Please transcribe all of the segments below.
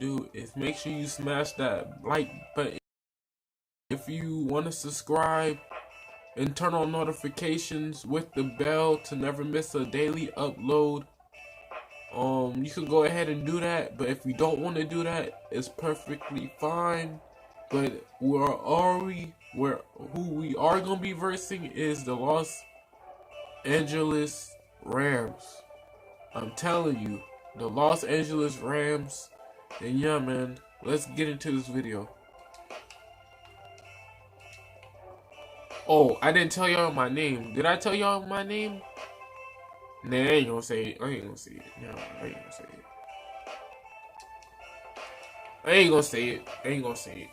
do is make sure you smash that like button. If you want to subscribe and turn on notifications with the bell to never miss a daily upload, you can go ahead and do that. But if you don't want to do that, it's perfectly fine. But who we are gonna be versing is the Los Angeles Rams. I'm telling you, the Los Angeles Rams. And yeah, man, let's get into this video. Oh, I didn't tell y'all my name. Did I tell y'all my name? Nah, I ain't gonna say it. I ain't gonna say it. No, I ain't gonna say it. I ain't gonna say it. I ain't gonna say it.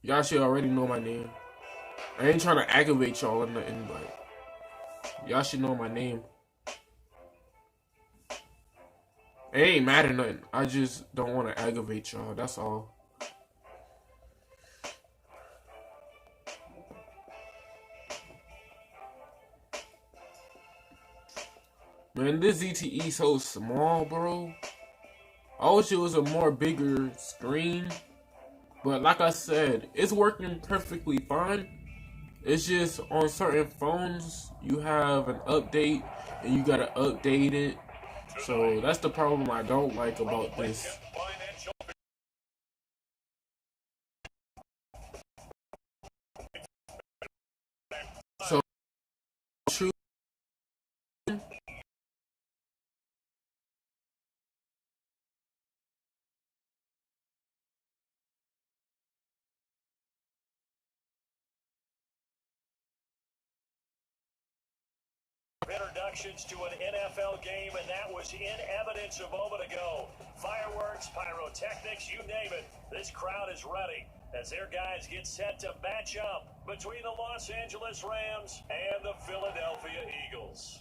Y'all should already know my name. I ain't trying to aggravate y'all or nothing, but y'all should know my name. I ain't mad or nothing. I just don't want to aggravate y'all. That's all. Man, this ZTE so small, bro. I wish it was a more bigger screen. But like I said, it's working perfectly fine. It's just on certain phones, you have an update and you gotta update it. So that's the problem I don't like about this. So true. Introductions to an NFL game, and that was in evidence a moment ago. Fireworks, pyrotechnics, you name it. This crowd is ready as their guys get set to match up between the Los Angeles Rams and the Philadelphia Eagles.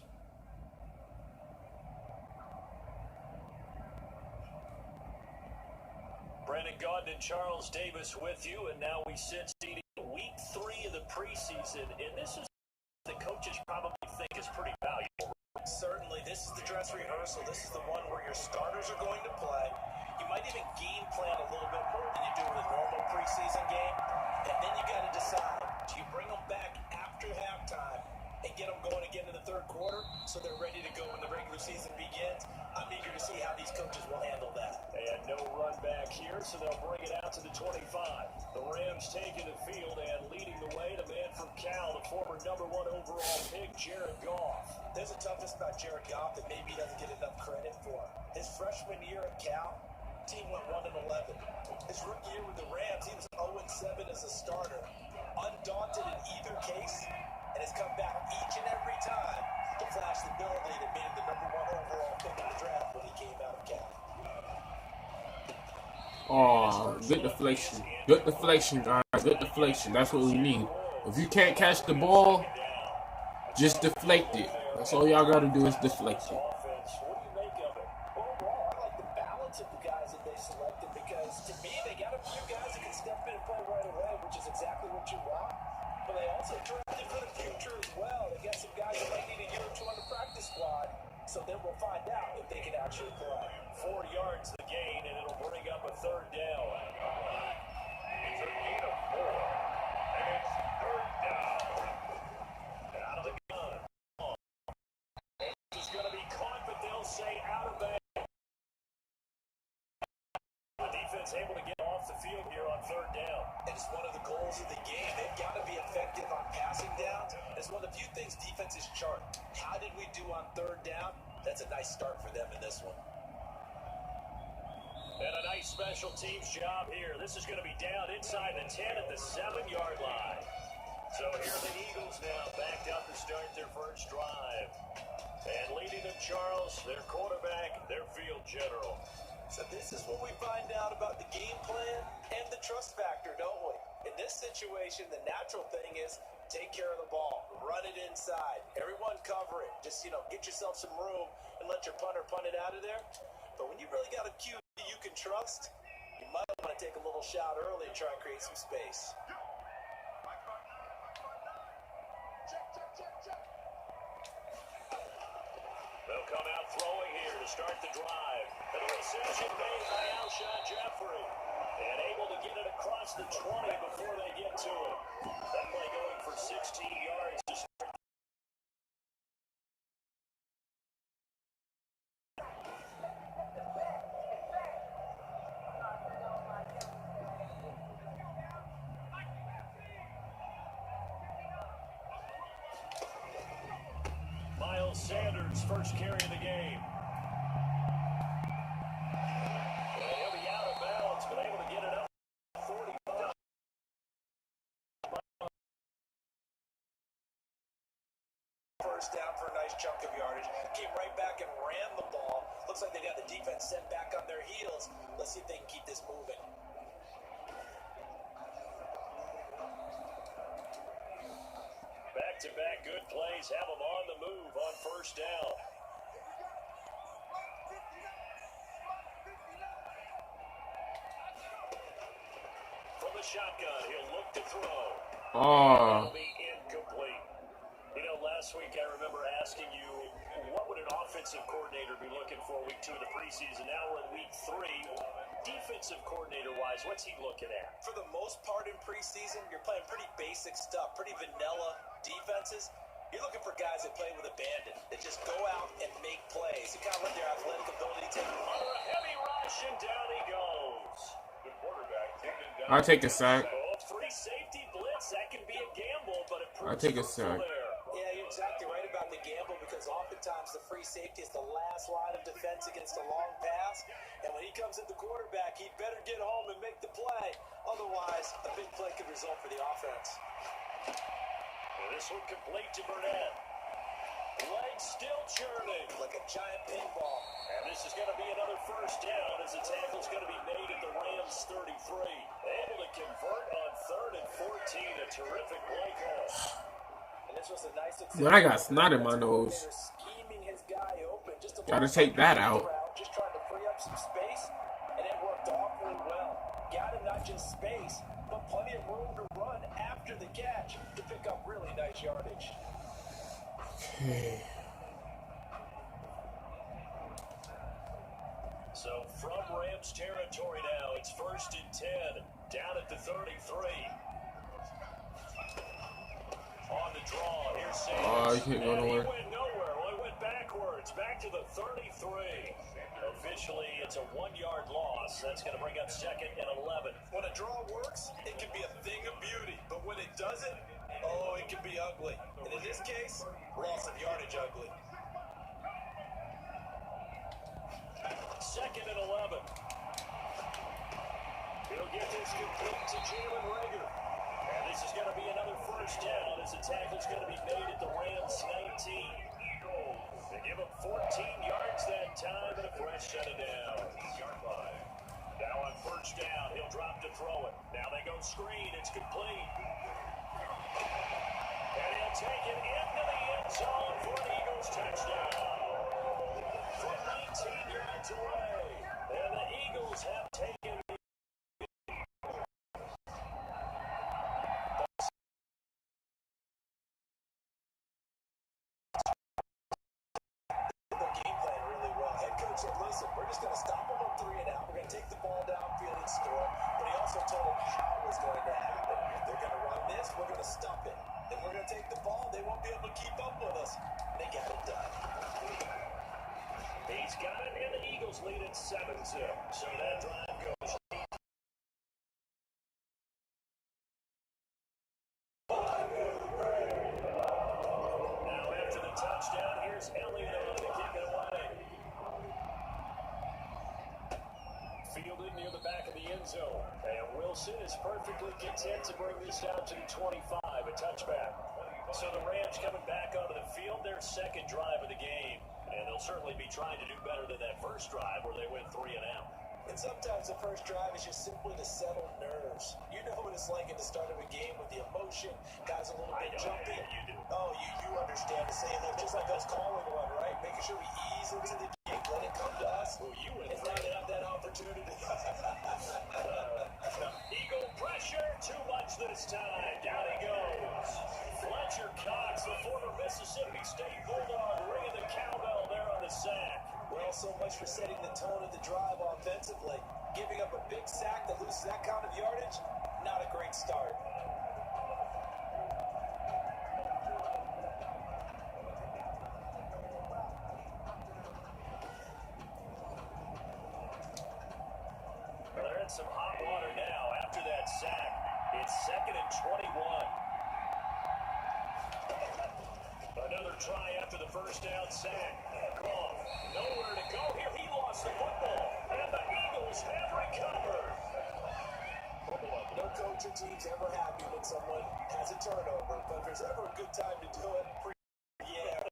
Brandon Gaudin and Charles Davis with you, and now we sit seated week 3 of the preseason, and this is the coaches probably think is pretty valuable. Certainly, this is the dress rehearsal. This is the one where your starters are going to play. You might even game plan a little bit more than you do with a normal preseason game. And then you got to decide, do you bring them back after halftime and get them going again in the third quarter so they're ready to go when the regular season begins? I'm eager to see how these coaches will handle that. They had no run back here, so they'll bring it out to the 25. The Rams taking the field and leading the way. The man from Cal, the former #1 overall pick, Jared Goff. There's a toughness about Jared Goff that maybe he doesn't get enough credit for. His freshman year at Cal, team went 1-11. His rookie year with the Rams, he was 0-7 as a starter. Undaunted in either case, and has come back each and every time to flash the ability that made him the #1 overall pick in the draft when he came out of Cal. Oh, good deflection. Good deflection, guys. Good deflection. That's what we need. If you can't catch the ball, just deflect it. That's all y'all gotta do is deflect it. What do you make of it? Overall, I like the balance of the guys that they selected because, to me, they got a few guys that can step in and play right away, which is exactly what you want. But they also drafted for the future as well. They got some guys that might need a year or two on the practice squad, so then we'll find out if they can actually play. 4 yards the gain, and it'll bring up a third down. It's a gain of 4, and it's third down. Out of the gun. This is going to be caught, but they'll say out of bounds. The defense able to get off the field here on third down. And it's one of the goals of the game. They've got to be effective on passing downs. It's one of the few things defenses chart. How did we do on third down? That's a nice start for them in this one. And a nice special teams job here. This is going to be down inside the 10 at the 7-yard line. So here are the Eagles now, backed up to start their first drive. And leading them, Charles, their quarterback, their field general. So this is what we find out about the game plan and the trust factor, don't we? In this situation, the natural thing is take care of the ball, run it inside, everyone cover it. Just, get yourself some room and let your punter punt it out of there. But when you really got a QB you can trust, you might want to take a little shot early and try and create some space. They'll come out throwing here to start the drive. And decision made by Alshon Jeffrey. And able to get it across the 20 before they get to it. That play going for 16 yards to start. Miles Sanders, first carry of the game. He'll be out of bounds, but able to get it up 45. First down for a nice chunk of yardage. Came right back and ran the ball. Looks like they got the defense set back on their heels. Let's see if they can keep this moving. Back-to-back good plays have them on the move on first down. From the shotgun, he'll look to throw. Oh. It'll be incomplete. You know, last week I remember asking you, what would an offensive coordinator be looking for week 2 of the preseason? Now we're in week 3. Defensive coordinator-wise, what's he looking at? For the most part in preseason, you're playing pretty basic stuff, pretty vanilla defenses. You're looking for guys that play with abandon, that just go out and make plays. You kind of let their athletic ability take them. Under a heavy rush, and down he goes. The quarterback taken down. I'll take a sack. Free safety blitz, that can be a gamble, but it proves I'll take a sack. Yeah, you're exactly right about the gamble, because oftentimes the free safety is the last line of defense against a long pass. And when he comes at the quarterback, he'd better get home and make the play. Otherwise, a big play could result for the offense. And this one complete to Burnett. Legs still churning. Like a giant pinball. And this is going to be another first down as the tackle's going to be made at the Rams 33. Able to convert on 3rd and 14. A terrific play call. And this was a nice Dude, I got snot in my nose. Scheming his guy open. Just Gotta take that out. Just trying to free up some space, and it worked awfully well. Got him not just space, but plenty of room to run after the catch to pick up really nice yardage. Okay. So from Rams territory now, it's 1st and 10, down at the 33. On the draw, here's Sanders. Oh, you can't go nowhere. He went nowhere. Well, he went backwards, back to the 33. Officially, it's a 1-yard loss. That's going to bring up 2nd and 11. When a draw works, it can be a thing of beauty. But when it doesn't, oh, it can be ugly. And in this case, loss of yardage ugly. 2nd and 11. He'll get this complete to Jalen Rager. And this is going to be another first down as the tackle's going to be made at the Rams 19. They give him 14 yards that time and a fresh set of downs. Now on first down, he'll drop to throw it. Now they go screen. It's complete. And he'll take it into the end zone for an Eagles touchdown. From 19 yards away. And the Eagles have taken listen, we're just going to stop him on 3 and out. We're going to take the ball downfield and score. But he also told him how it was going to happen. They're going to run this. We're going to stop it. Then we're going to take the ball. They won't be able to keep up with us. And they got it done. He's got it, and the Eagles lead at 7-2. So that drive goes. Now after the touchdown, here's Elliott to kick it away. Fielded near the back of the end zone. And Wilson is perfectly content to bring this down to the 25, a touchback. So the Rams coming back onto the field, their 2nd drive of the game. And they'll certainly be trying to do better than that first drive where they went 3 and out. And sometimes the first drive is just simply to settle nerves. You know what it's like at the start of a game with the emotion, guys a little bit jumpy. You do. Oh, you understand the same thing, just like us calling one, right? Making sure we ease into the game, let it come to us, Well, you would and not have that opportunity. Eagle pressure, too much this time. Down he goes. Fletcher Cox, the former Mississippi State Bulldog, ringing the cowbell there on the sack. Well, so much for setting the tone of the drive offensively. Exactly. Giving up a big sack that loses that kind of yardage, not a great start. They're in some hot water now after that sack. It's 2nd and 21. Another try after the first down sack. Kickoff. Nowhere to go here. He lost the football. And the Eagles have recovered. No coach or team's ever happy when someone has a turnover, but if there's ever a good time to do it, yeah,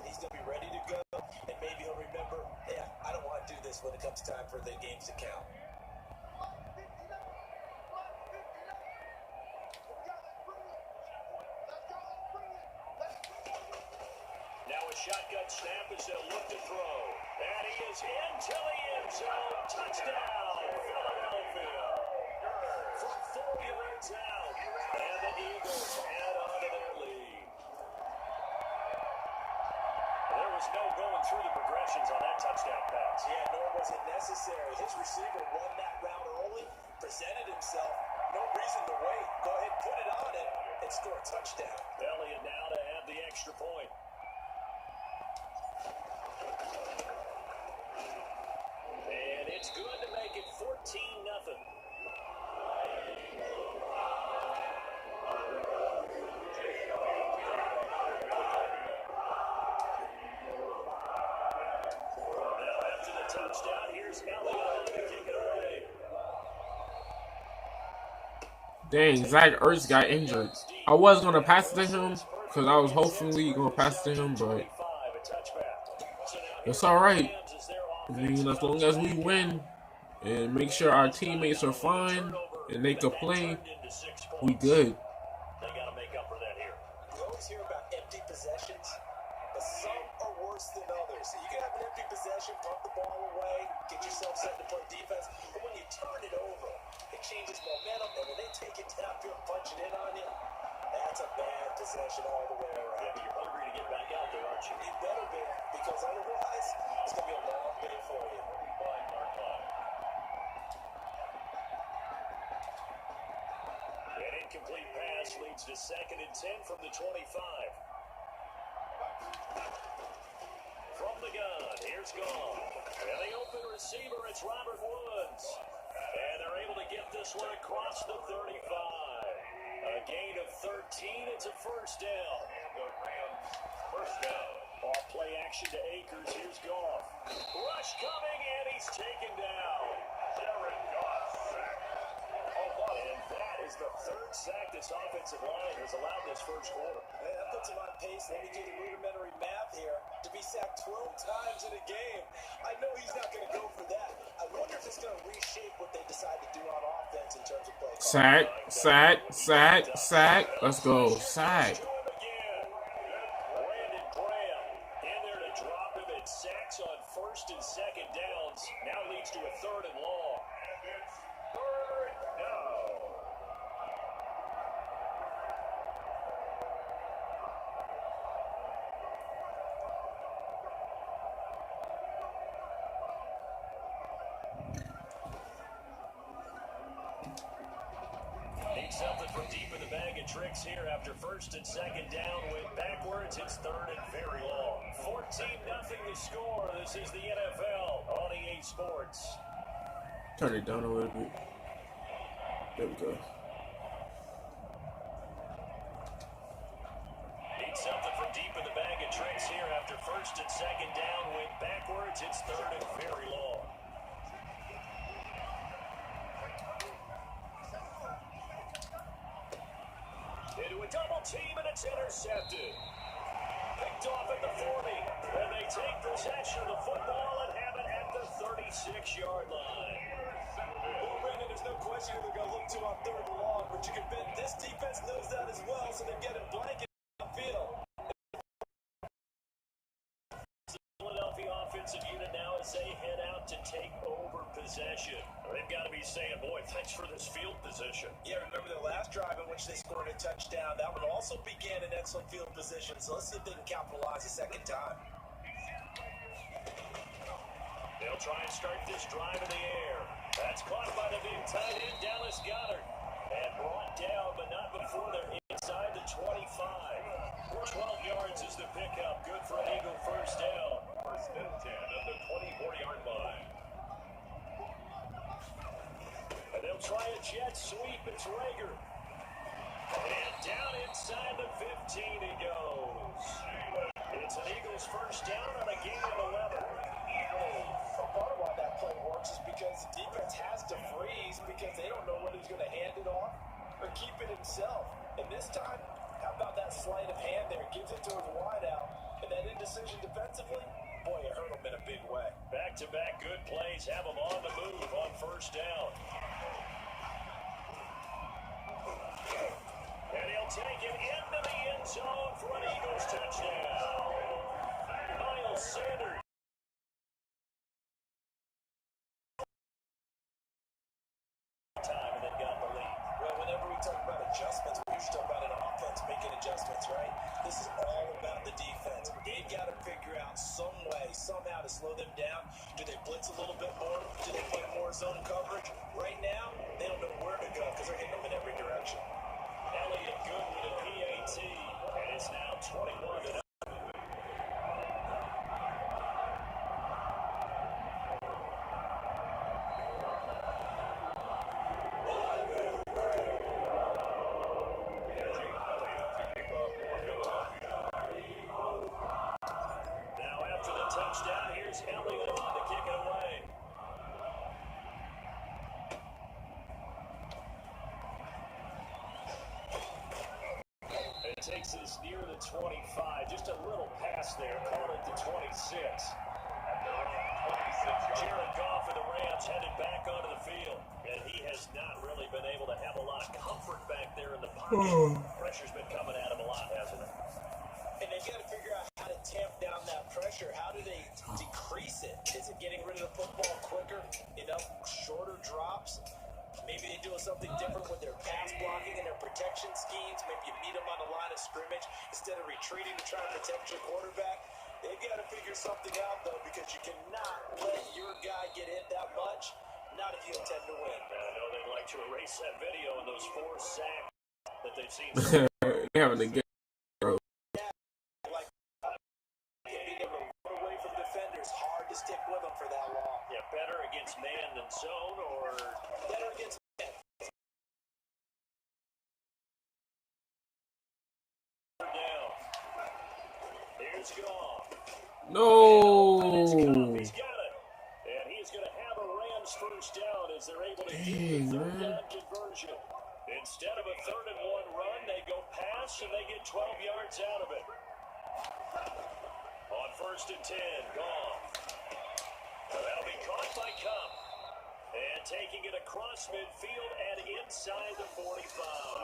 he's going to be ready to go, and maybe he'll remember, yeah, I don't want to do this when it comes time for the games to count. Now a shotgun snap as they'll look to throw. And he is into the end zone. Touchdown, Philadelphia. From 4 yards out. And the Eagles add on to their lead. There was no going through the progressions on that touchdown pass. Yeah, nor was it necessary. His receiver won that route early, presented himself. No reason to wait. Go ahead, put it on it, and score a touchdown. Elliott now to have the extra point. And it's good to make it 14-0. Now after the touchdown, here's Elliott to kick it away. Dang, Zach Ertz got injured. I was going to pass it to him because I was hopefully going to pass it to him, but it's all right. I mean, as long as we win and make sure our teammates are fine and they can play, we good. They got to make up for that here. We always hear about empty possessions, but some are worse than others. So you can have an empty possession, pump the ball away, get yourself set to play defense, but when you turn it over, it changes momentum, and when they take it downfield and punch it in on you, that's a bad possession all the way around. Yeah, but you're hungry to get back out there, aren't you? You better be, because otherwise, it's going to be a long day for you. An incomplete pass leads to 2nd and 10 from the 25. From the gun, here's Goff. And the open receiver, it's Robert Woods. And they're able to get this one across the 35. A gain of 13, it's a first down. First down. Off play action to Akers, here's Goff. Rush coming, and he's taken down. Jared Goff sacked. And that is the 3rd sack this offensive line has allowed this first quarter. Man, that puts him on pace. Let me do the rudimentary math here. To be sacked 12 times in a game, I know he's not going to go for that. I wonder if it's going to reshape what they decide to do on offense in terms of play. Sack. Let's go. Sack. Brandon Graham in there to drop him, and sacks on 1st and 2nd downs now leads to a 3rd and long. Third down. Need something from deep in the bag of tricks here after 1st and 2nd down. Went backwards. It's 3rd and very long. 14-0 the score. This is the NFL on EA Sports. Turn it down a little bit. There we go. Need something from deep in the bag of tricks here after 1st and 2nd down. Went backwards. It's 3rd and very long. Into a double team, and it's intercepted. Picked off at the 40, and they take possession of the football and have it at the 36-yard line. Well, Brandon, there's no question who they're going to look to on 3rd and long, but you can bet this defense knows that as well, so they're getting blanket downfield. The Philadelphia offensive unit now as they head out to take over possession. They've got to be saying, boy, thanks for this field position. Yeah, remember the last drive in which they scored a touchdown. That one also began in excellent field position, so let's see if they can capitalize a second time. They'll try and start this drive in the air. That's caught by the big tight end, Dallas Goedert. And brought down, but not before they're inside the 25. 12 yards is the pickup. Good for an Eagle first down. First and 10 at the 24-yard line. And they'll try a jet sweep. It's Rager. And down inside the 15 he goes. It's an Eagles first down on a gain of 11. A part of why that play works is because the defense has to freeze because they don't know whether he's going to hand it off or keep it himself. And this time, how about that sleight of hand there? Gives it to his wideout. And that indecision defensively, boy, it hurt him in a big way. Back-to-back good plays have him on the move on first down. And he'll take it into the end zone for an Eagles touchdown. Miles Sanders. Time and they got the lead. Well, whenever we talk about adjustments, we usually talk about an offense making adjustments, right? This is all about the defense. They've got to figure out some way, somehow to slow them down. Do they blitz a little bit more? Do they play more zone coverage? Right now, they don't know where to go because they're hitting them in every direction. Elliott good with a PAT, and it's now 21-0. Now after the touchdown, here's Elliott to kick it away. It takes us near the 25. Just a little pass there. Caught it to 26. Jared Goff of the Rams headed back onto the field. And he has not really been able to have a lot of comfort back there in the pocket. Pressure's been coming at him a lot, hasn't it? And they've got to figure out how to tamp down that pressure. How do they decrease it? Is it getting rid of the football quicker? Enough shorter drops? Maybe they're doing something different with their pass blocking and their protection schemes. Maybe you meet them on the line of scrimmage instead of retreating to try and protect your quarterback. They've got to figure something out, though, because you cannot let your guy get hit that much, not if you intend to win. I know they'd like to erase that video and those 4 sacks that they've seen. They're having a good bro. Like, being able to run away from defenders, hard to stick with them for that long. Yeah, better against man than zone, or Better against man. down. Here's Goff. No. He's got it. And he's going to have a Rams first down as they're able to get the third down conversion. Instead of a 3rd-and-1 run, they go pass and they get 12 yards out of it. On 1st and 10, Goff. That'll be caught by Cup. And taking it across midfield and inside the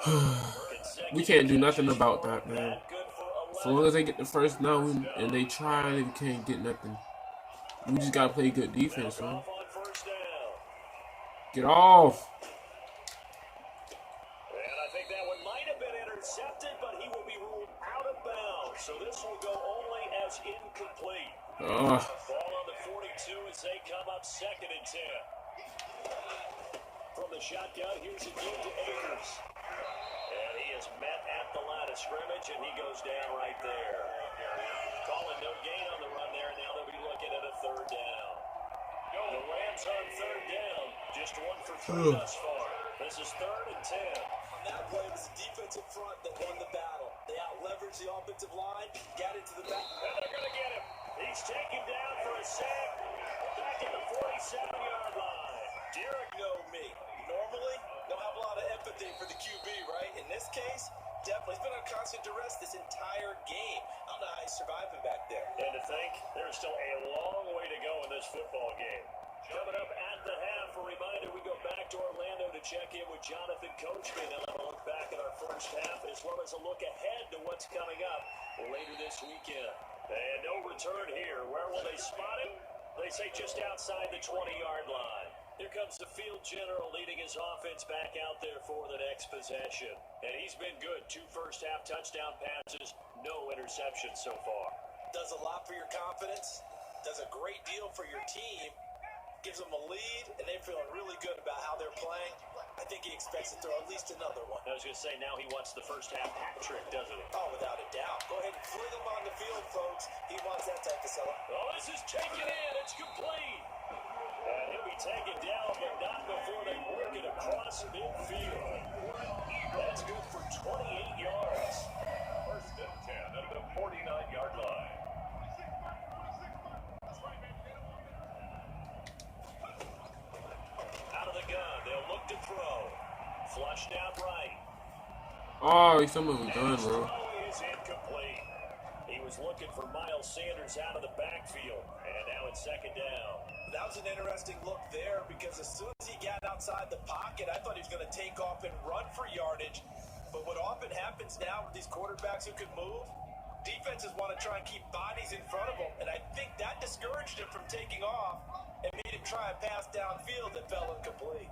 45. We can't do nothing about that, man. As long as they get the first down and they try, they can't get nothing. We just gotta play good defense, man. Get off. And I think that one might have been intercepted, but he will be ruled out of bounds. So this will go only as incomplete. Ball on the 42 as they come up 2nd and 10. From the shotgun, here's a game to Akers. And he is met at the line of scrimmage, and he goes down right there. Calling no gain on the run there. Now they'll be looking at a 3rd down. The Rams on 3rd down. Just 1 for 3 thus far. This is 3rd and 10. On that play, it was the defensive front that won the battle. They out-leveraged the offensive line, got into the back. And they're going to get him. He's taken down for a sack. Back at the 47-yard line. Derek know me. Normally, don't have a lot of empathy for the QB, right? In this case, definitely. He's been on constant duress this entire game. I don't know how he's surviving back there. And to think, there's still a long way to go in this football game. Coming up at the half, a reminder, we go back to Orlando to check in with Jonathan Coachman and have a look back at our first half, as well as a look ahead to what's coming up later this weekend. And no return here. Where will they spot him? They say just outside the 20-yard line. Here comes the field general leading his offense back out there for the next possession. And he's been good. 2 first-half touchdown passes, no interceptions so far. Does a lot for your confidence, does a great deal for your team, gives them a lead, and they're feeling really good about how they're playing. I think he expects to throw at least another one. I was going to say, now he wants the first half hat trick, doesn't he? Oh, without a doubt. Go ahead and fling him on the field, folks. He wants that type of celebration. Oh, this is taken in. It's complete. And he'll be taken down, but not before they work it across midfield. That's good for 28 yards. First and 10 at the 49-yard line. Out of the gun, they'll look to throw. Flushed out right. Oh, someone was done, bro. Throw is incomplete. He was looking for Miles Sanders out of the backfield, and now it's second down. That was an interesting look there because as soon as he got outside the pocket, I thought he was going to take off and run for yardage. But what often happens now with these quarterbacks who can move, defenses want to try and keep bodies in front of them. And I think that discouraged him from taking off and made him try and pass downfield that fell incomplete.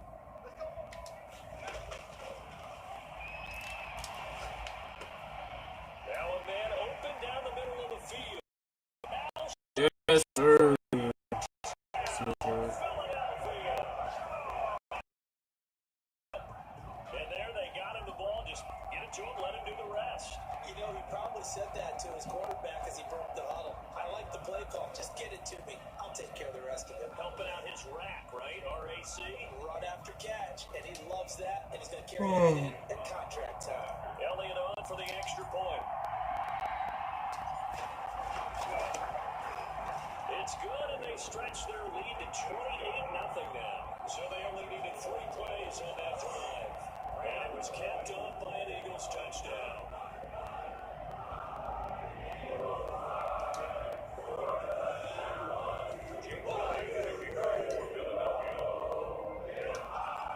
Now a man open down the middle of the field. Yes, sir. And there they got him the ball. Just get it to him, let him do the rest. You know, he probably said that to his quarterback as he broke the huddle. I like the play call. Just get it to me. I'll take care of the rest of it. Helping out his rack, right? RAC. Run after catch, and he loves that, and he's going to carry that in at contract time. Elliott on for the extra point. It's good, and they stretch their lead to 28-0 now. So they only needed 3 plays on that drive. And it was capped off by an Eagles touchdown.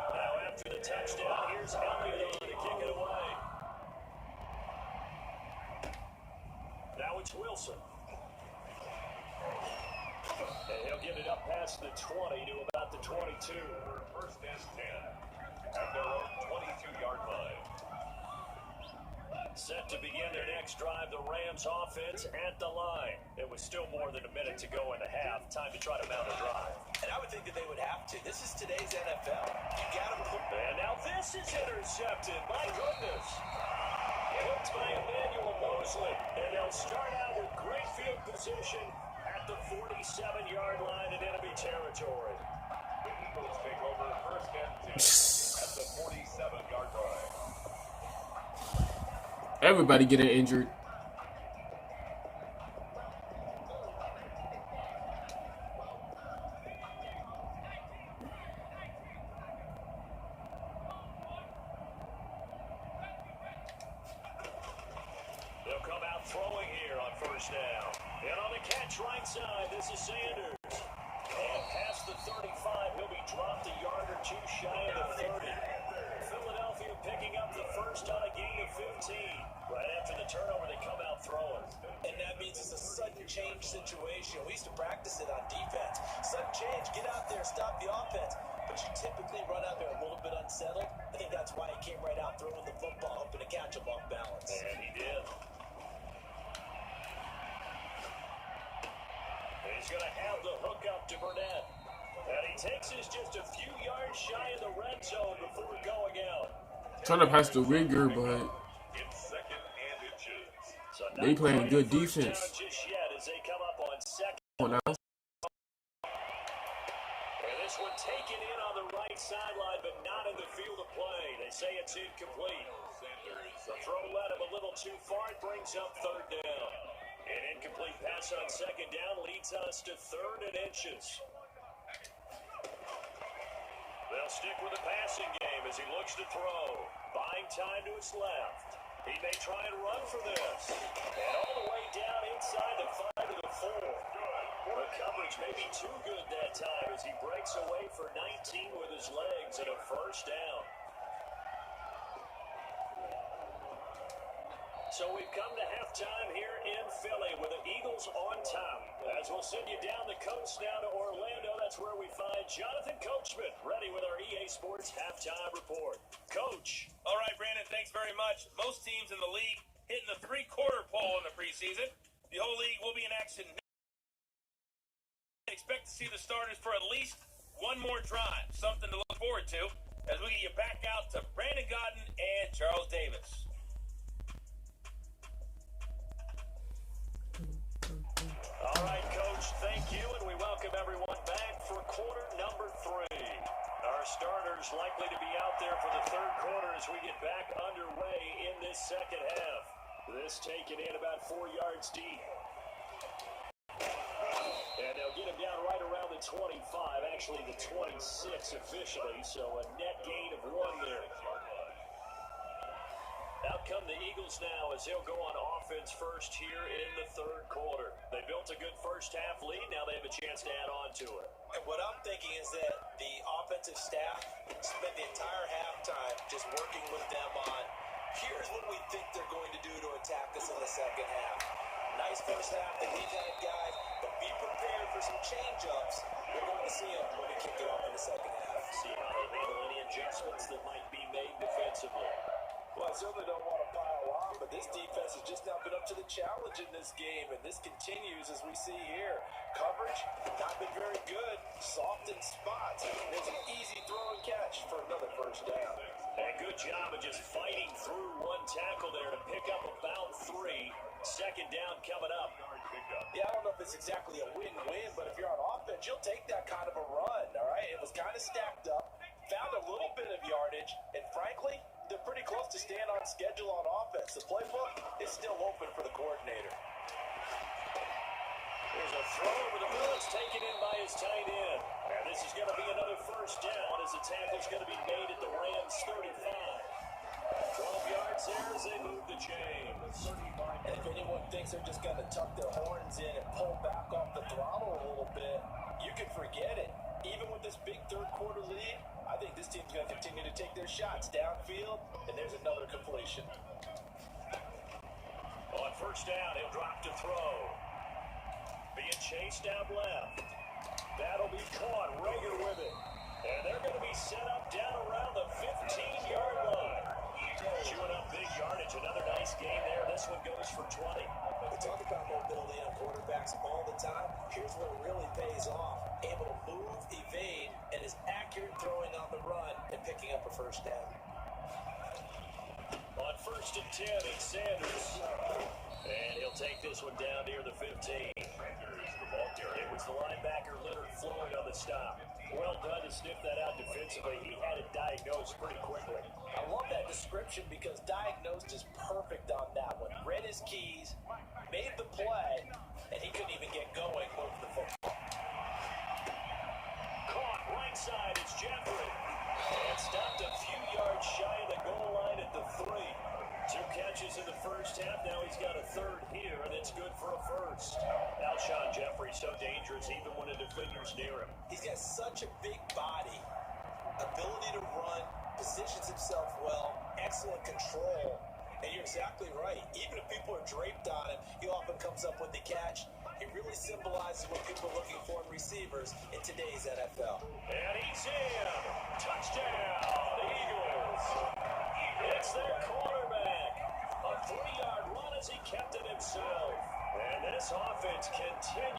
Now after the touchdown, here's Elliott on to kick it away. Now it's Wilson. And he'll get it up past the 20 to about the 22. First and 10 at their own 22-yard line. Set to begin their next drive, the Rams offense at the line. It was still more than a minute to go in the half. Time to try to mount a drive. And I would think that they would have to. This is today's NFL. You got to put. And now this is intercepted. My goodness. Hooked by Emmanuel Mosley. And they'll start out with great field position at the 47-yard line in enemy territory. The Eagles take over first and 10 at the 47-yard line. Everybody getting injured. They'll come out throwing here on first down. And on the catch right side, this is Sanders. And past the 35, he'll be dropped a yard or two shy of the 30. Philadelphia picking up the first on a gain of 15. Right after the turnover, they come out throwing. And that means it's a sudden change situation. We used to practice it on defense. Sudden change, get out there, stop the offense. But you typically run out there a little bit unsettled. I think that's why he came right out throwing the football, hoping to catch him off balance. And he did. He's going to have the hook up to Burnett. And he takes us just a few yards shy of the red zone before going out. Trying to pass the Rigger, but So they playing good defense. Just yet as they come up on second. Now. And this one taken in on the right sideline, but not in the field of play. They say it's incomplete. The throw led him a little too far. It brings up third down. An incomplete pass on second down leads us to 3rd and inches. They'll stick with the passing game as he looks to throw. Buying time to his left. He may try and run for this. And all the way down inside the 5 to the 4. The coverage may be too good that time as he breaks away for 19 with his legs and a first down. So we've come to halftime here in Philly with the Eagles on top. As we'll send you down the coast now to Orlando, that's where we find Jonathan Coachman ready with our EA Sports halftime report. Coach. All right, Brandon, thanks very much. Most teams in the league hitting the three-quarter pole in the preseason. The whole league will be in action. Expect to see the starters for at least one more drive. Something to look forward to as we get you back out to Brandon Godden and Charles Davis. All right, Coach, thank you, and we welcome everyone back for quarter number 3. Our starters likely to be out there for the third quarter as we get back underway in this second half. This taken in about 4 yards deep. And they'll get him down right around the 25, actually the 26 officially, so a net gain of 1 there. Out come the Eagles now as they'll go on offense first here in the third quarter. They built a good first half lead. Now they have a chance to add on to it. And what I'm thinking is that the offensive staff spent the entire halftime just working with them on, here's what we think they're going to do to attack us in the second half. Nice first half that we've had, guys, but be prepared for some change-ups. We're going to see them when we kick it off in the second half. See how they handle any adjustments that might be made defensively. Well, I certainly don't want to pile on, but this defense has just not been up to the challenge in this game, and this continues as we see here. Coverage, not been very good. Soft in spots. There's an easy throw and catch for another first down. And good job of just fighting through one tackle there to pick up about 3. Second down coming up. Yeah, I don't know if it's exactly a win-win, but if you're on offense, you'll take that kind of a run, all right? It was kind of stacked up, found a little bit of yardage, and frankly, they're pretty close to staying on schedule on offense. The playbook is still open for the coordinator. There's a throw over the middle. It's taken in by his tight end. And this is going to be another first down as the tackle's going to be made at the Rams 35. 12 yards there as they move the chains. And if anyone thinks they're just going to tuck their horns in and pull back off the throttle a little bit, you can forget it. Even with this big third quarter lead, I think this team's going to continue to take their shots downfield, and there's another completion. On first down, he'll drop to throw. Being chased out left. That'll be caught. Rager with it. And they're going to be set up down around the 15-yard line. Chewing up big yardage. Another nice gain there. This one goes for 20. We talk about mobility on quarterbacks all the time. Here's where it really pays off. Able to move, evade, and is accurate throwing on the run and picking up a first down. On first and 10, it's Sanders. And he'll take this one down near the 15. It was the linebacker Leonard Floyd on the stop. Well done to sniff that out defensively. He had it diagnosed pretty quickly. I love that description because diagnosed is perfect on that one. Read his keys, made the play, and he couldn't even get going over the football. Caught right side, it's Jeffrey. And stopped a few yards shy of the goal line at the 3. 2 catches in the first half. Now he's got a third here, and it's good for a first. Alshon Jeffrey so dangerous even when a defender's near him. He's got such a big body, ability to run, positions himself well, excellent control. And you're exactly right. Even if people are draped on him, he often comes up with the catch. He really symbolizes what people are looking for in receivers in today's NFL. And he's in. Touchdown, Eagles. It's their quarterback. A 3-yard run as he kept it himself. And this offense continues.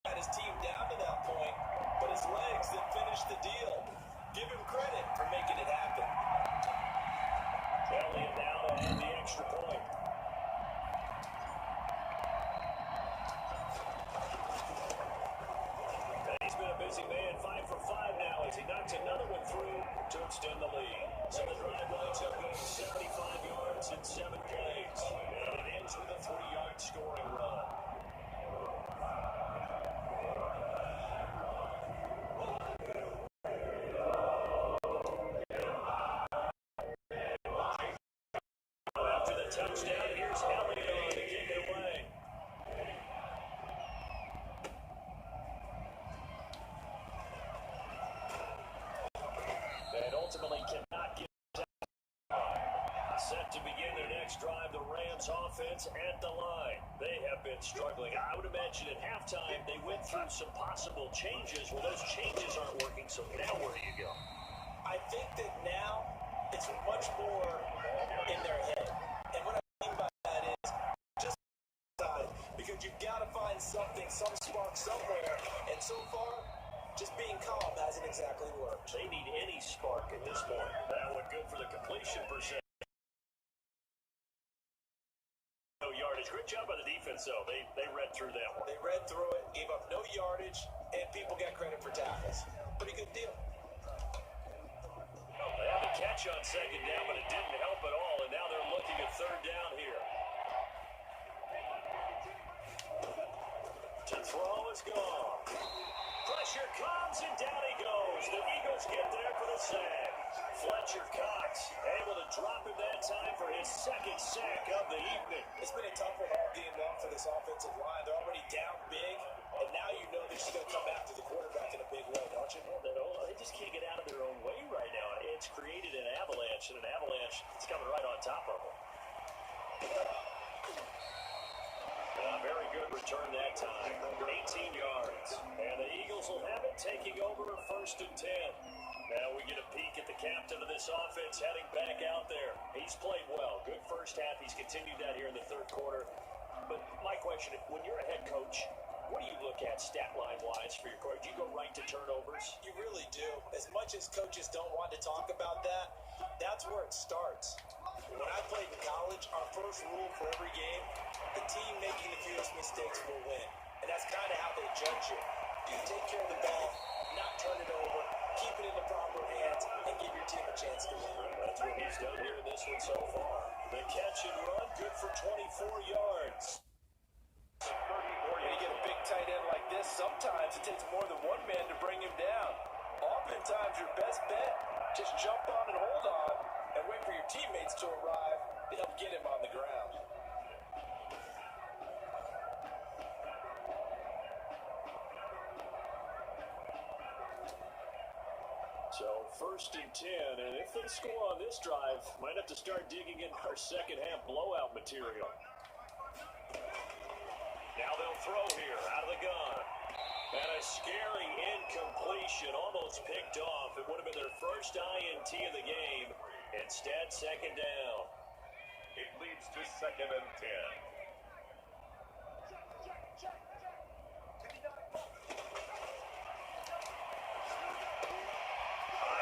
Got his team down to that point, but his legs that finished the deal. Give him credit for making it happen. Elliott now to add the extra point. And he's been a busy man, 5 for 5 now as he knocks another one through to extend the lead. So the drive winds up going 75 yards in 7 plays. And it ends with a 3-yard scoring run. After the touchdown, here's Elliott on to kick it away. And ultimately cannot get set to begin their next drive. The Rams offense at the line. They have been struggling. I would imagine at halftime they went through some possible changes. Well, those changes aren't working, so now where do you go? I think that now it's much more in their head. And what I mean by that is just because you've got to find something, some spark somewhere. And so far, just being calm hasn't hasn't exactly worked. They need any spark at this point. That one good for the completion percentage. No yardage. Great job by the defense, though. They read through that one. They read through it, gave up no yardage, and people get credit for tackles. Pretty good deal. They had the catch on second down, but it didn't help at all, and now they're looking at third down here. To throw is gone. Pressure comes, and down he goes. The Eagles get there for the sack. Fletcher Cox able to drop him that time for his second sack of the evening. It's been a tough one all game long for this offensive line. They're already down big, and now you know they're just going to come after the quarterback in a big way, don't you? They just can't get out of their own way right now. It's created an avalanche, and an avalanche is coming right on top of them. Very good return that time. 18 yards. And the Eagles will have it, taking over 1st and 10. Now we get a peek at the captain of this offense heading back out there. He's played well. Good first half. He's continued that here in the third quarter. But my question, when you're a head coach, what do you look at stat line-wise for your coach? Do you go right to turnovers? You really do. As much as coaches don't want to talk about that, that's where it starts. When I played in college, our first rule for every game, the team making the fewest mistakes will win. And that's kind of how they judge you. You take care of the ball, not turn it over, keep it in the proper hands, and give your team a chance to win. That's what he's done here in this one so far. The catch and run, good for 24 yards. When you get a big tight end like this, sometimes it takes more than one man to bring him down. Oftentimes, your best bet, just jump on and hold on, and wait for your teammates to arrive to help get him on the ground. So 1st and 10, and if they score on this drive, might have to start digging in our second half blowout material. Now they'll throw here out of the gun. And a scary incompletion, almost picked off. It would have been their first INT of the game. Instead, second down. It leads to 2nd and 10.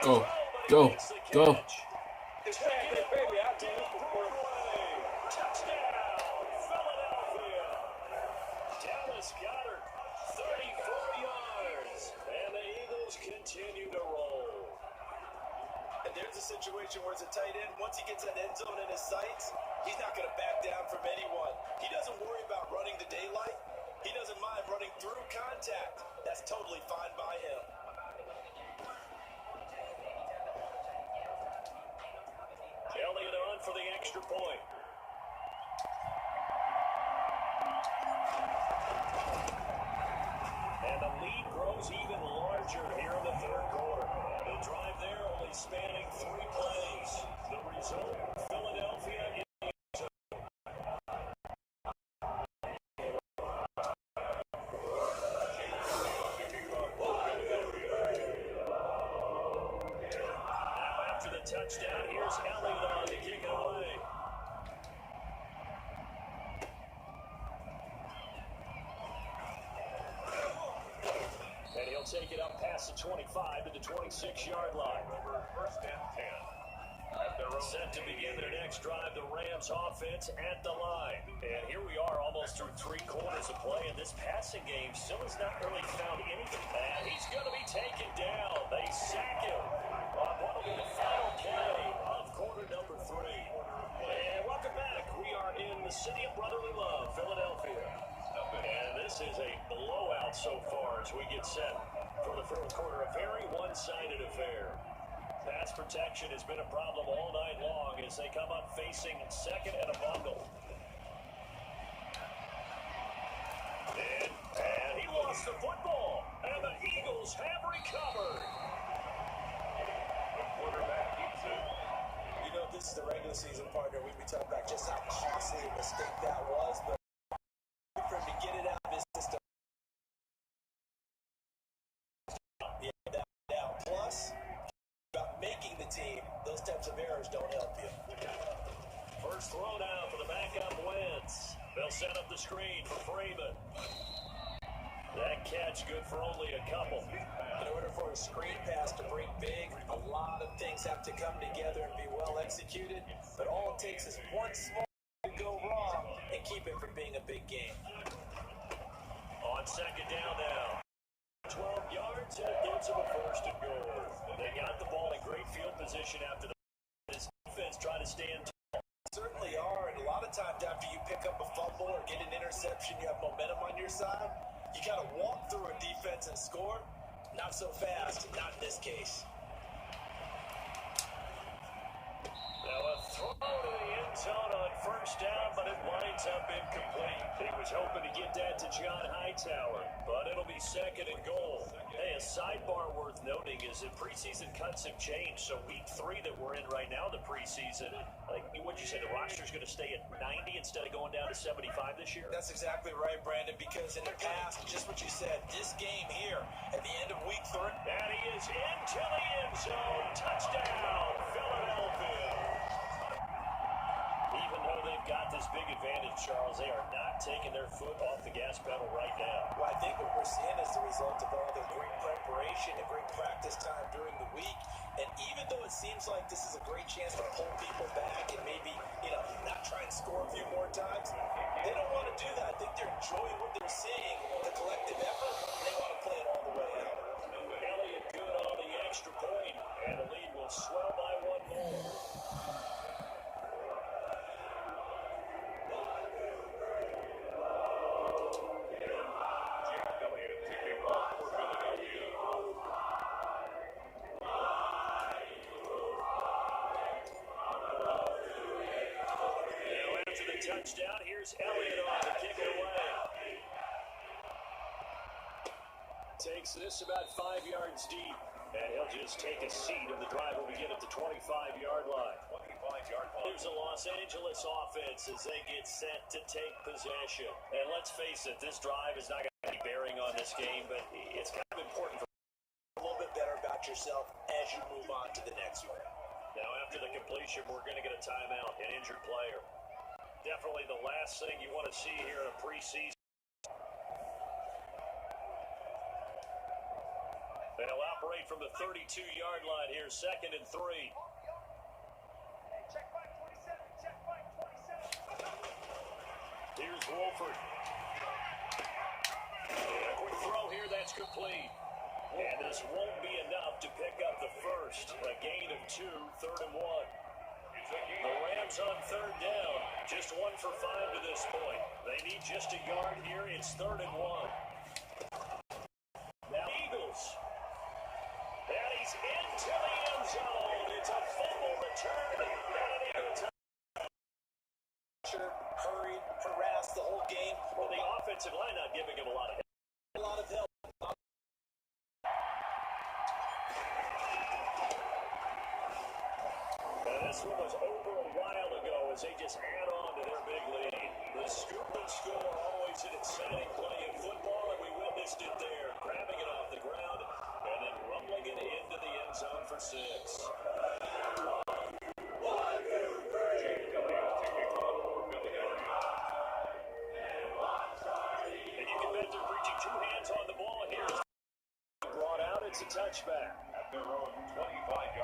Go, go, go. Baby, I do. Touchdown, Philadelphia. Dallas Goedert, 34 yards. And the Eagles continue to roll. And there's a situation where it's a tight end. Once he gets that end zone in his sights, he's not going to back down from anyone. He doesn't worry about running the daylight. He doesn't mind running through contact. That's totally fine by him. Elliott on for the extra point. And the lead grows even larger here in the third quarter. The drive there only spanning 3 plays. The result, Philadelphia in the end zone. Now after the touchdown, here's Elliott on to kick it away. And he'll take it up past the 25 to the 26-yard line. 1st and 10. Set to begin their next drive, the Rams offense at the line. And here we are almost through 3 quarters of play, and this passing game still has not really found anything. And he's going to be taken down. They sack him on what will be the final play of quarter number 3. And welcome back. We are in the city of brotherly love, Philadelphia. And this is a blowout so far as we get set for the fourth quarter. A very one-sided affair. Pass protection has been a problem all night long as they come up facing second and a bungle. And he lost the football. And the Eagles have recovered. The quarterback keeps it. You know, this is the regular season, partner. We'd be talking about just how costly a mistake that was, but for him to get it out of his system. Yeah, now, plus, about making the team, those types of errors don't help you. First throw down for the backup Wentz. They'll set up the screen for Freeman. That catch good for only a couple. In order for a screen pass to break big, a lot of things have to come together and be well executed, but all it takes is one small thing to go wrong and keep it from being a big game. On second down now. 12 yards, and it gives them a first and goal. They got the ball in great field position after the defense tried to stand tall. Certainly are, and a lot of times after you pick up a fumble or get an interception, you have momentum on your side. You got to walk through a defense and score. Not so fast, not in this case. Now a throw to the end zone on first down, but it winds up incomplete. He was hoping to get that to John Hightower, but it'll be second and goal. Hey, a sidebar worth noting is that preseason cuts have changed. So week 3 that we're in right now, the preseason, what'd you say, the roster's going to stay at 90 instead of going down to 75 this year? That's exactly right, Brandon, because in the past, just what you said, this game here at the end of week 3. And he is into the end zone. Touchdown, Philadelphia. Even though they've got this big advantage, Charles, they are not taking their foot off the gas pedal right now. Well, I think what we're seeing is the result of all the great preparation and great practice time during the week. And even though it seems like this is a great chance to pull people back and maybe, not try and score a few more times, they don't want to do that. I think they're enjoying what they're seeing, the collective effort, and they want to play it all the way out. Elliott good on the extra point, and the lead will swell by 1 more. Touchdown. Here's Elliott on to kick it away. Takes this about 5 yards deep, and he'll just take a seat, and the drive will begin at the 25-yard line. 25-yard line. There's a Los Angeles offense as they get set to take possession. And let's face it, this drive is not going to have any bearing on this game, but it's kind of important for a little bit better about yourself as you move on to the next one. Now, after the completion, we're going to get a timeout, an injured player. Definitely the last thing you want to see here in a preseason. And he'll operate from the 32-yard line here, 2nd and 3. Here's Wolford. And a quick throw here, that's complete. And this won't be enough to pick up the first. A gain of 2, 3rd and 1. The Rams on 3rd down, just 1 for 5 to this point. They need just a yard here. It's 3rd and 1. Now Eagles. And he's into the end zone. It's a fumble return. And an Eagle touchdown. Hurried, harassed the whole game. Well, the offensive line not giving him a lot of help. This one was over a while ago as they just add on to their big lead. The scoop and score always an exciting play in football, and we witnessed it there. Grabbing it off the ground and then rumbling it into the end zone for 6. And you can bet they're reaching 2 hands on the ball here. Brought out, it's a touchback.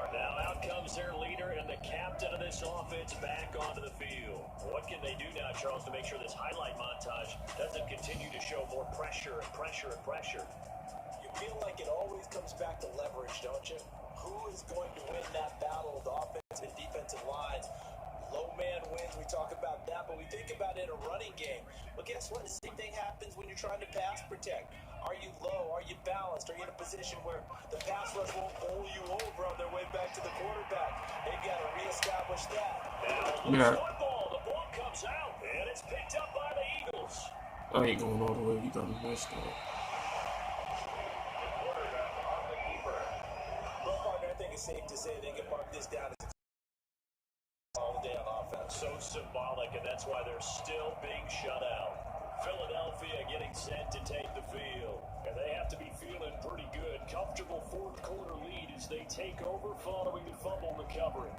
Now out comes their leader and the captain of this offense back onto the field. What can they do now, Charles, to make sure this highlight montage doesn't continue to show more pressure and pressure and pressure? You feel like it always comes back to leverage, don't you? Who is going to win that battle of the offensive and defensive lines? Low man wins, we talk about that, but we think about it in a running game. Well, guess what? The same thing happens when you're trying to pass protect. Are you low? Are you balanced? Are you in a position where the pass rush won't bowl you over on their way back to the quarterback? They've got to reestablish that. Now, football. The ball comes out, and it's picked up by the Eagles. I ain't going all the way. You got me messed up. Well, partner, I think it's safe to say they can mark this down as all day on offense. So symbolic, and that's why they're still being shut out. Philadelphia getting set to take the field. And they have to be feeling pretty good. Comfortable 4th quarter lead as they take over following the fumble recovery.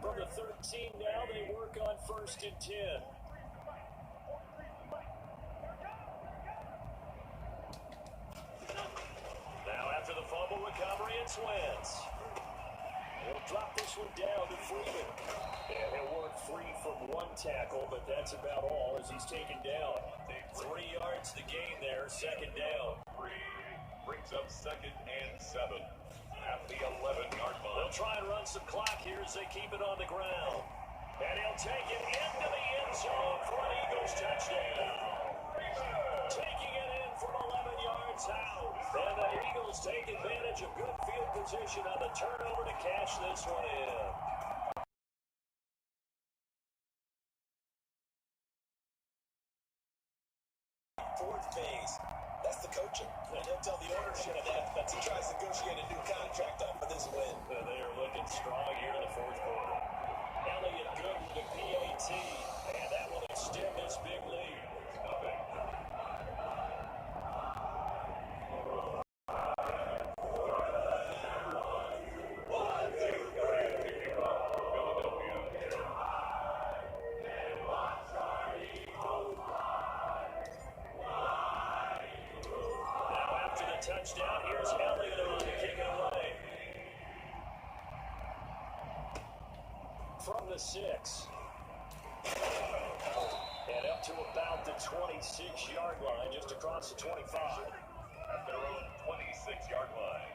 From the 13 now, they work on 1st and 10. Now after the fumble recovery, it's Wentz. He'll drop this one down to Freeman. And he'll work free from one tackle, but that's about all as he's taken down. 3 yards to gain there, 2nd down. Brings up 2nd and 7 at the 11-yard line. They'll try and run some clock here as they keep it on the ground. And he'll take it into the end zone for an Eagles touchdown. Taking it in from 11 yards out. And the Eagles take advantage of good field position on the turnover to cash this one in. Fourth phase. That's the coaching. And he'll tell the ownership that he tries to negotiate a new contract up for this win. They are looking strong here in the 4th quarter. Elliott good with the PAT. And that will extend this big lead. Touchdown. Here's Elliott on to kick it away. From the 6. And up to about the 26-yard line, just across the 25. At their own 26-yard line.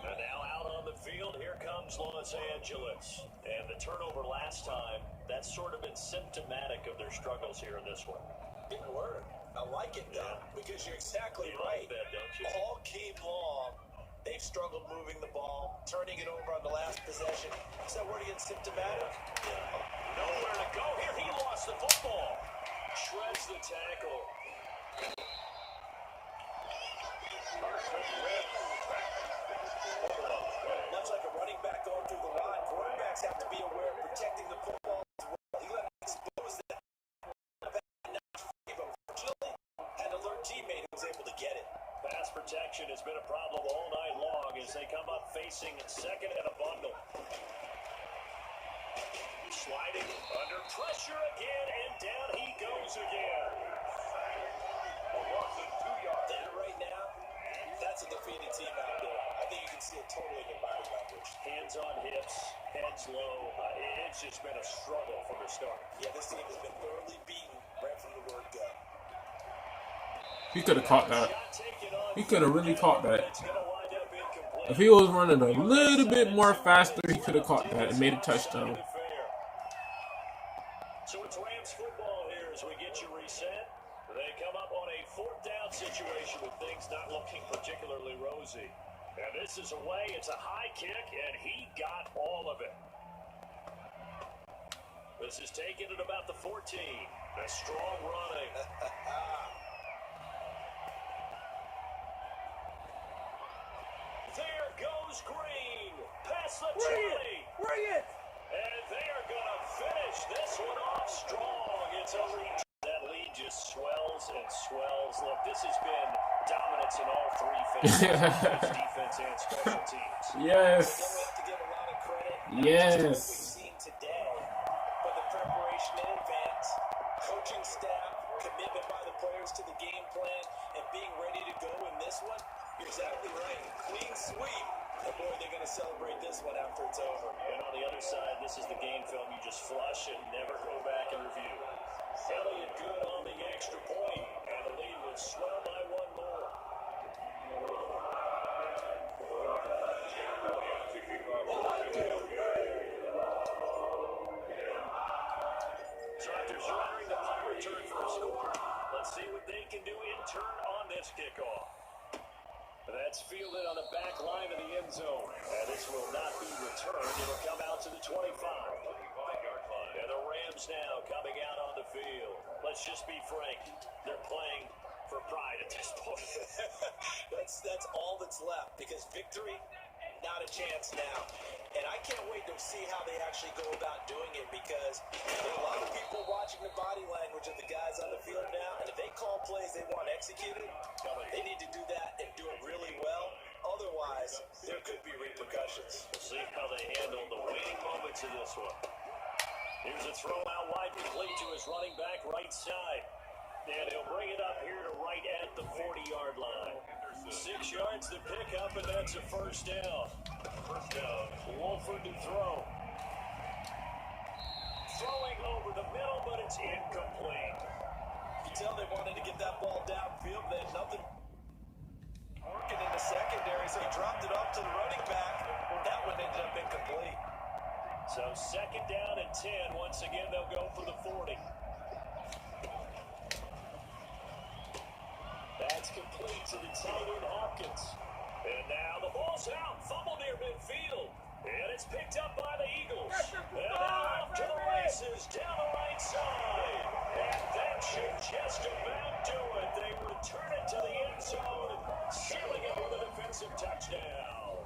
And now out on the field, here comes Los Angeles. And the turnover last time, that's sort of been symptomatic of their struggles here in this one. Good word. I like it, though, because you're exactly right. Like that, don't you? All game long, they've struggled moving the ball, turning it over on the last possession. Is that word again symptomatic? Nowhere to go here. He lost the football. Shreds the tackle. Much like a running back going through the line, quarterbacks have to be aware of protecting the football as well. He got to expose that. Had an alert teammate who was able to get it. Pass protection has been a problem all night long as they come up facing 2nd and a bundle. Sliding under pressure again, and down he goes again. A loss of 2 yards. And right now, that's a defeated team out there. I think you can see it totally in their body language. Hands on hips, heads low. It's just been a struggle from the start. Yeah, this team has been thoroughly beaten right from the word go. He could have caught that. He could have really caught that. If he was running a little bit more faster, he could have caught that and made a touchdown. So it's Rams football here as we get you reset. They come up on a 4th down situation with things not looking particularly rosy. And this is away. It's a high kick, and he got all of it. This is taken at about the 14. A strong running. There goes Green. Past the 20. Bring it! And they are going to finish this one off strong. It's a lead. That lead just swells and swells. Look, this has been dominance in all 3 phases. Defense and special teams. Yes. Again, we have to give a lot of credit. Yes. What we've seen today, but the preparation in advance, coaching staff, commitment by the players to the game plan, and being ready to go in this one. You're exactly right. Clean sweep. And boy, they're going to celebrate this one after it's over. And on the other side, this is the game film you just flush and never go back and review. Elliott good on the extra point, and the lead would swell by 1 more. Chargers running the punt return for a score. Let's see what they can do in turn on this kickoff. That's fielded on the back line of the end zone. And this will not be returned. It'll come out to the 25. 25-yard line. And the Rams now coming out on the field. Let's just be frank. They're playing for pride at this point. That's all that's left, because victory, not a chance now. And I can't wait to see how they actually go about doing it, because there are a lot of people watching the body language of the guys on the field now, and if they call plays they want executed, they need to do that and do it really well. Otherwise, there could be repercussions. We'll see how they handle the waiting moments of this one. Here's a throw out wide, complete to his running back right side. And he'll bring it up here to right at the 40-yard line. 6 yards to pick up, and that's a first down. First down. Wolford to throw. Throwing over the middle, but it's incomplete. You tell they wanted to get that ball downfield. They had nothing working in the secondary, so he dropped it off to the running back. That one ended up incomplete. So second down and 10. Once again, they'll go for the 40. That's complete to the tight end, Hopkins. And now the ball's out. Fumble near midfield. And it's picked up by the Eagles. And now off to the races down the right side. And that should just about do it. They return it to the end zone, sealing it with a defensive touchdown.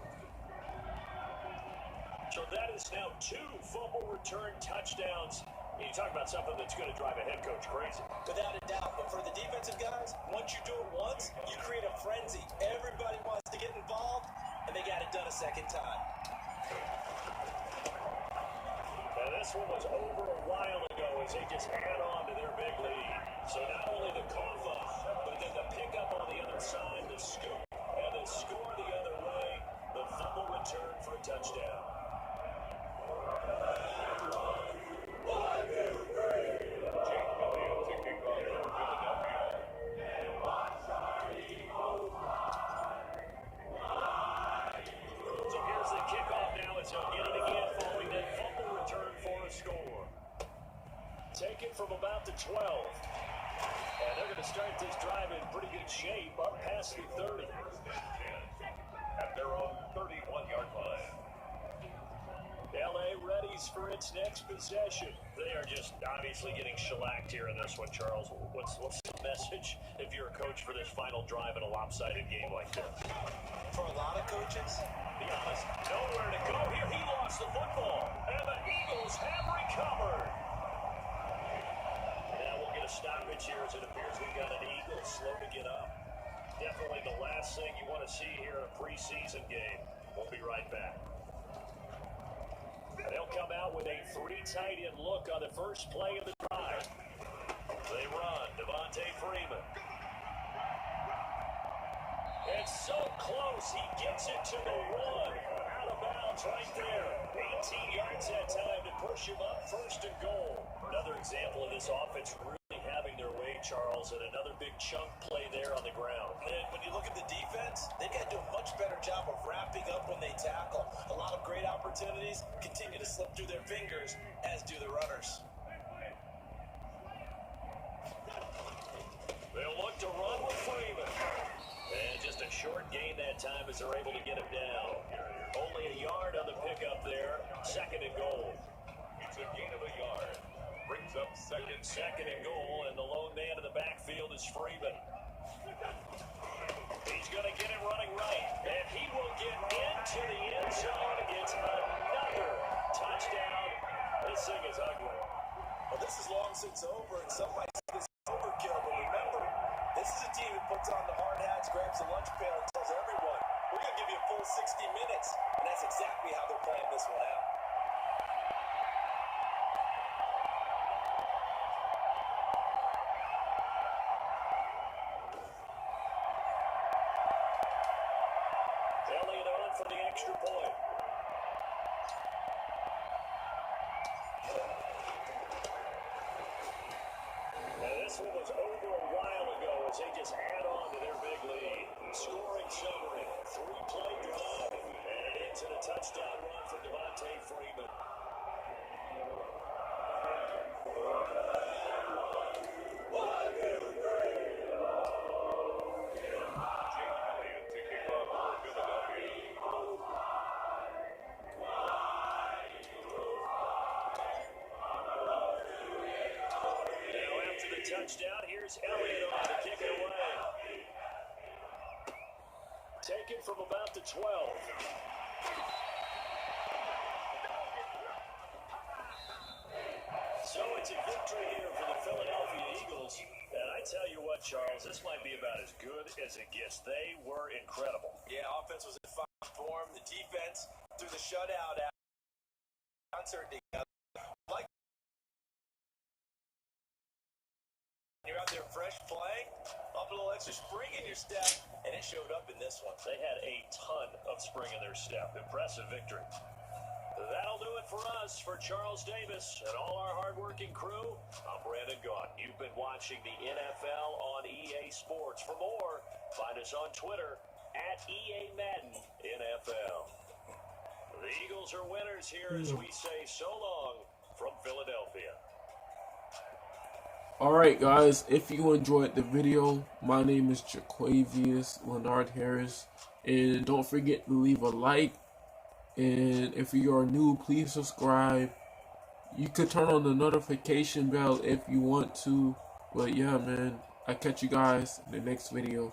So that is now 2 fumble return touchdowns. You talk about something that's going to drive a head coach crazy. Without a doubt. But for the defensive guys, once you do it once, you create a frenzy. Everybody wants to get involved, and they got it done a second time. And this one was over a while ago as they just add on to their big lead. So not only the cough up, but then the pickup on the other side, the scoop, and the score the other way, the fumble return for a touchdown. So here's the kickoff now as he'll get it again following that fumble return for a score. Taken from about the 12. And they're going to start this drive in pretty good shape up past the 30. At their own 31-yard line. LA readies for its next possession. They are just obviously getting shellacked here in this one, Charles. What's the message if you're a coach for this final drive in a lopsided game like this? For a lot of coaches, Be honest, nowhere to go here. He lost the football, and the Eagles have recovered. Now we'll get a stoppage here as it appears we've got an Eagle slow to get up. Definitely the last thing you want to see here in a preseason game. We'll be right back. They'll come out with a 3 tight end look on the first play of the drive. They run. Devontae Freeman. It's so close. He gets it to the 1. Out of bounds right there. 18 yards that time to push him up first and goal. Another example of this offense really having their way, Charles, and another big chunk play there on the ground. and when you look at the defense, they got to do a much better job of wrapping up when they tackle. A lot of great opportunities continue to slip through their fingers, as do the runners. They'll look to run with Freeman. And just a short gain that time as they're able to get him down. Only a yard on the pickup there. Second and goal. It's a gain of a yard. Brings up Second and goal, and the lone man in the backfield is Freeman. He's going to get it running right, and he will get into the end zone. It's another touchdown. This thing is ugly. Well, this is long since over, and some might say this is overkill, but remember, this is a team that puts on the hard hats, grabs the lunch pail, and tells everyone, we're going to give you a full 60 minutes, and that's exactly how they're playing this one out. Elliott on for the extra point. Now this one was over a while ago as they just add on to their big lead. Scoring summary, 3-play drive, and into the touchdown run for Devontae Freeman. Touchdown. Here's Elliott on to kick it away. Taken from about the 12. So it's a victory here for the Philadelphia Eagles. And I tell you what, Charles, this might be about as good as it gets. They were incredible. Yeah, offense was in fine form. The defense threw the shutout out. Uncertainty. out there fresh playing, up a little extra spring in your step, and it showed up in this one. They had a ton of spring in their step. Impressive victory. That'll do it for us. For Charles Davis and all our hardworking crew, I'm Brandon Gaudin. You've been watching the NFL on EA Sports. For more, find us on Twitter at EA Madden NFL. The Eagles are winners here as we say so long from Philadelphia. Alright guys, if you enjoyed the video, my name is Jaquavius Leonard Harris, and don't forget to leave a like, and if you are new, please subscribe. You could turn on the notification bell if you want to, but yeah man, I'll catch you guys in the next video.